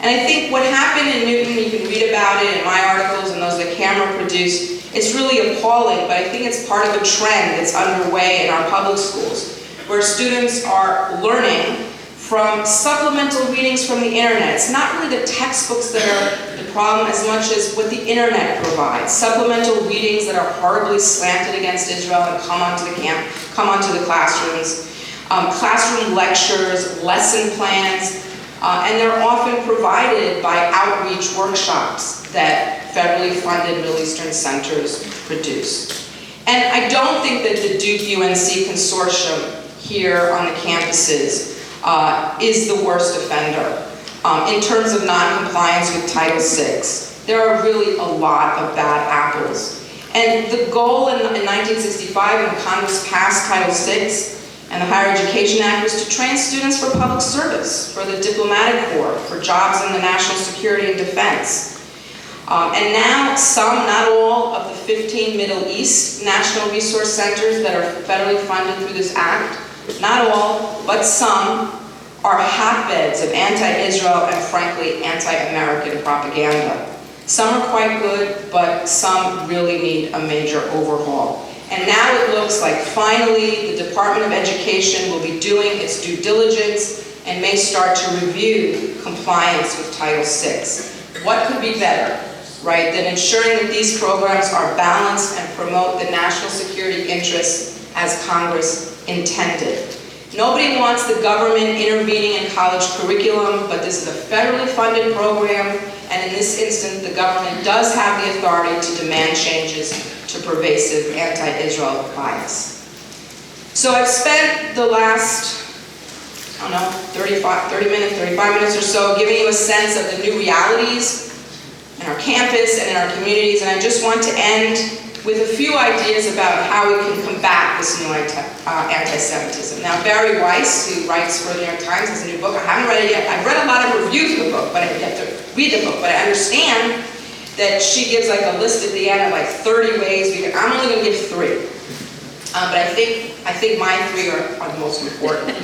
And I think what happened in Newton, you can read about it in my articles and those that Camera produced, it's really appalling, but I think it's part of a trend that's underway in our public schools, where students are learning from supplemental readings from the internet. It's not really the textbooks that are the problem as much as what the internet provides. Supplemental readings that are horribly slanted against Israel and come onto the classrooms. Classroom lectures, lesson plans, and they're often provided by outreach workshops that federally funded Middle Eastern centers produce. And I don't think that the Duke-UNC consortium here on the campuses is the worst offender in terms of non-compliance with Title VI. There are really a lot of bad apples. And the goal in 1965 when Congress passed Title VI and the Higher Education Act was to train students for public service, for the diplomatic corps, for jobs in the national security and defense. And now some, not all, of the 15 Middle East National Resource Centers that are federally funded through this act, not all, but some, are hotbeds of anti-Israel and frankly anti-American propaganda. Some are quite good, but some really need a major overhaul. And now it looks like finally the Department of Education will be doing its due diligence and may start to review compliance with Title VI. What could be better? right, then ensuring that these programs are balanced and promote the national security interests as Congress intended. Nobody wants the government intervening in college curriculum, but this is a federally funded program, and in this instance, the government does have the authority to demand changes to pervasive anti-Israel bias. So I've spent the last, I don't know, 35 minutes or so giving you a sense of the new realities in our campus and in our communities, and I just want to end with a few ideas about how we can combat this new anti-Semitism. Now, Barry Weiss, who writes for the New York Times, has a new book. I haven't read it yet. I've read a lot of reviews of the book, but I have yet to read the book. But I understand that she gives like a list at the end of like 30 ways we can. I'm only going to give 3, but I think my 3 are the most important.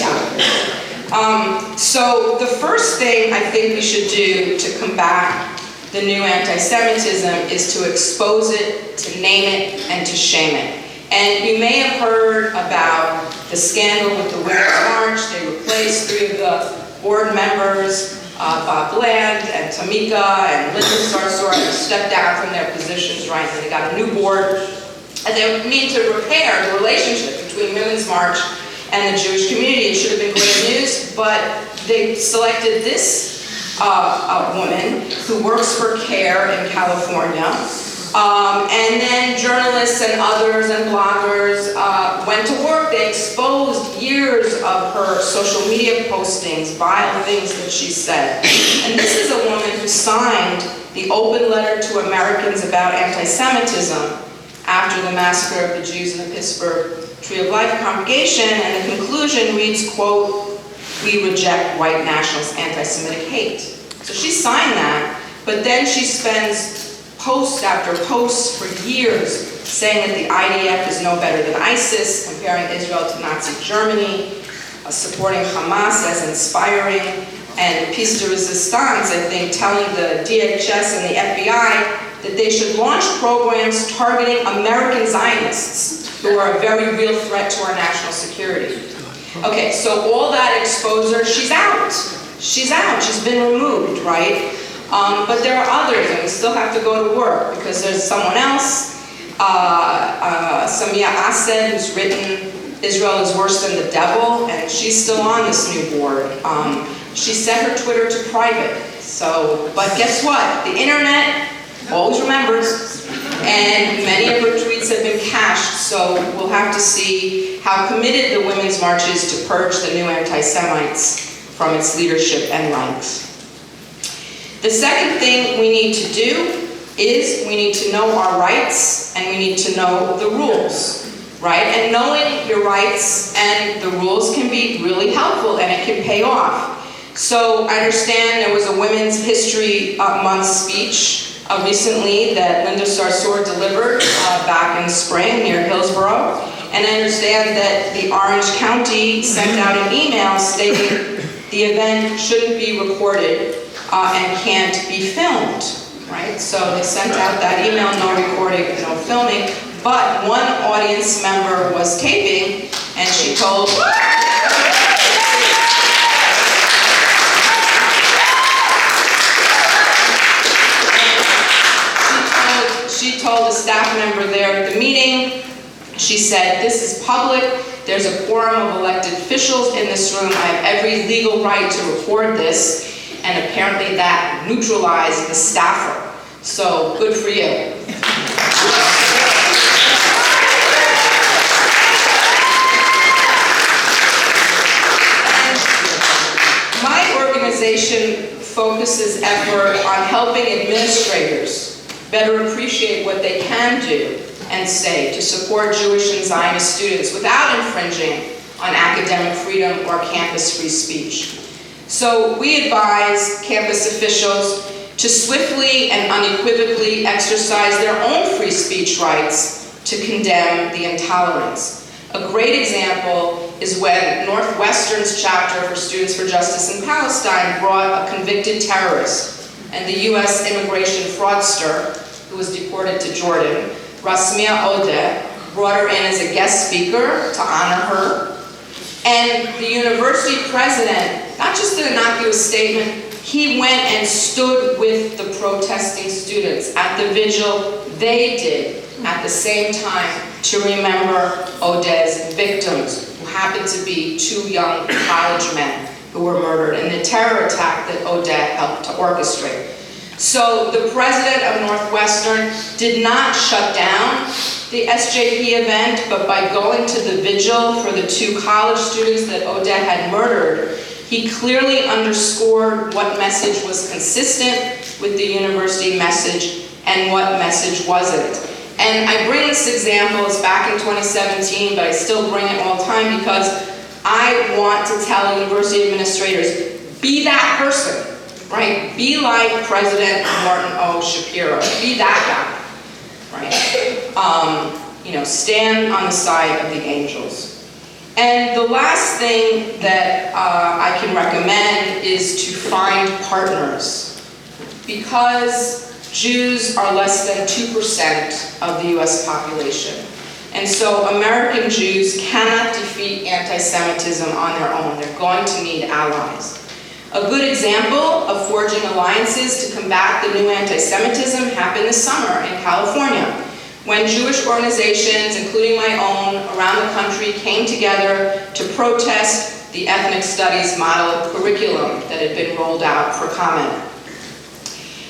Yeah. So the first thing I think we should do to combat the new anti-Semitism is to expose it, to name it, and to shame it. And you may have heard about the scandal with the Women's March. They replaced 3 of the board members, Bob Bland and Tamika and Linda Sarsour, stepped down from their positions, right? And they got a new board. And they mean to repair the relationship between Women's March and the Jewish community. It should have been great news, but they selected this a woman who works for CARE in California. And then journalists and others and bloggers went to work. They exposed years of her social media postings, vile things that she said. And this is a woman who signed the open letter to Americans about anti-Semitism after the massacre of the Jews in the Pittsburgh Tree of Life congregation. And the conclusion reads, quote, "We reject white nationalist anti-Semitic hate." So she signed that, but then she spends post after post for years saying that the IDF is no better than ISIS, comparing Israel to Nazi Germany, supporting Hamas as inspiring, and Piece de Resistance, I think, telling the DHS and the FBI that they should launch programs targeting American Zionists, who are a very real threat to our national security. Okay, so all that exposure, she's out. She's out, she's been removed, right? But there are others, and we still have to go to work, because there's someone else, Samia Assed, who's written Israel is Worse Than the Devil, and she's still on this new board. She set her Twitter to private, so, but guess what? The internet always remembers, and many of her tweets have been cached, so we'll have to see how committed the Women's March is to purge the new anti-Semites from its leadership and ranks. The second thing we need to do is we need to know our rights and we need to know the rules, right? And knowing your rights and the rules can be really helpful and it can pay off. So I understand there was a Women's History Month speech recently that Linda Sarsour delivered back in spring near Hillsborough. And I understand that the Orange County sent out an email stating the event shouldn't be recorded and can't be filmed, right? So they sent out that email, no recording, no filming, but one audience member was taping and she told she told a staff member there at the meeting, she said, "This is public, there's a quorum of elected officials in this room, I have every legal right to record this," and apparently that neutralized the staffer. So, good for you. And my organization focuses effort on helping administrators better appreciate what they can do and say to support Jewish and Zionist students without infringing on academic freedom or campus free speech. So we advise campus officials to swiftly and unequivocally exercise their own free speech rights to condemn the intolerance. A great example is when Northwestern's chapter for Students for Justice in Palestine brought a convicted terrorist and the US immigration fraudster who was deported to Jordan, Rasmia Odeh, brought her in as a guest speaker to honor her. And the university president not just did an innocuous statement, He went and stood with the protesting students at the vigil they did at the same time to remember Odet's victims, who happened to be 2 young college men who were murdered in the terror attack that Odet helped to orchestrate. So the president of Northwestern did not shut down the SJP event, but by going to the vigil for the 2 college students that Odet had murdered, he clearly underscored what message was consistent with the university message and what message wasn't. And I bring this example, it's back in 2017, but I still bring it all the time because I want to tell university administrators, be that person, right? Be like President Martin O. Shapiro, be that guy, right? You know, stand on the side of the angels. And the last thing that I can recommend is to find partners, because Jews are less than 2% of the US population. And so American Jews cannot defeat anti-Semitism on their own. They're going to need allies. A good example of forging alliances to combat the new anti-Semitism happened this summer in California, when Jewish organizations, including my own, around the country came together to protest the ethnic studies model curriculum that had been rolled out for comment.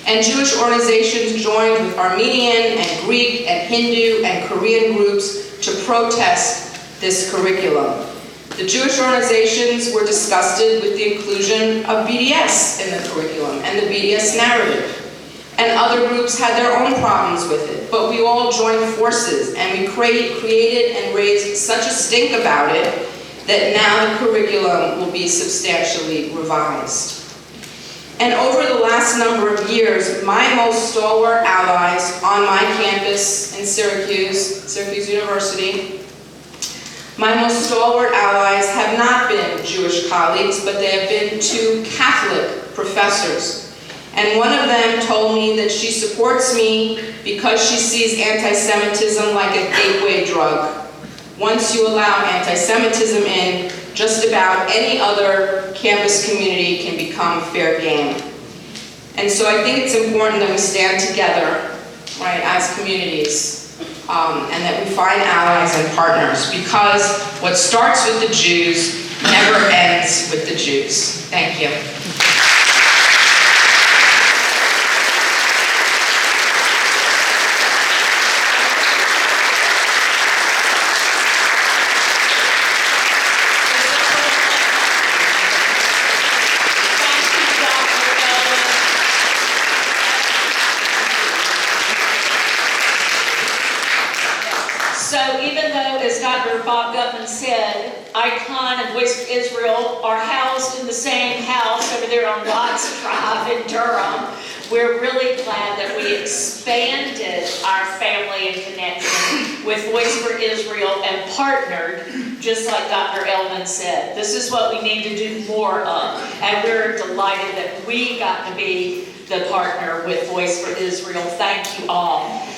And Jewish organizations joined with Armenian and Greek and Hindu and Korean groups to protest this curriculum. The Jewish organizations were disgusted with the inclusion of BDS in the curriculum and the BDS narrative. And other groups had their own problems with it, but we all joined forces and we created and raised such a stink about it that now the curriculum will be substantially revised. And over the last number of years, my most stalwart allies on my campus in Syracuse University, my most stalwart allies have not been Jewish colleagues, but they have been 2 Catholic professors. And one of them told me that she supports me because she sees anti-Semitism like a gateway drug. Once you allow anti-Semitism in, just about any other campus community can become fair game. And so I think it's important that we stand together, right, as communities, and that we find allies and partners, because what starts with the Jews never ends with the Jews. Thank you.
So even though, as Dr. Bob Gutman said, Icon and Voice of Israel are housed in the same house over there on Watts Drive in Durham, we're really glad that we expanded our family and connection with Voice for Israel and partnered, just like Dr. Elman said. This is what we need to do more of, and we're delighted that we got to be the partner with Voice for Israel. Thank you all.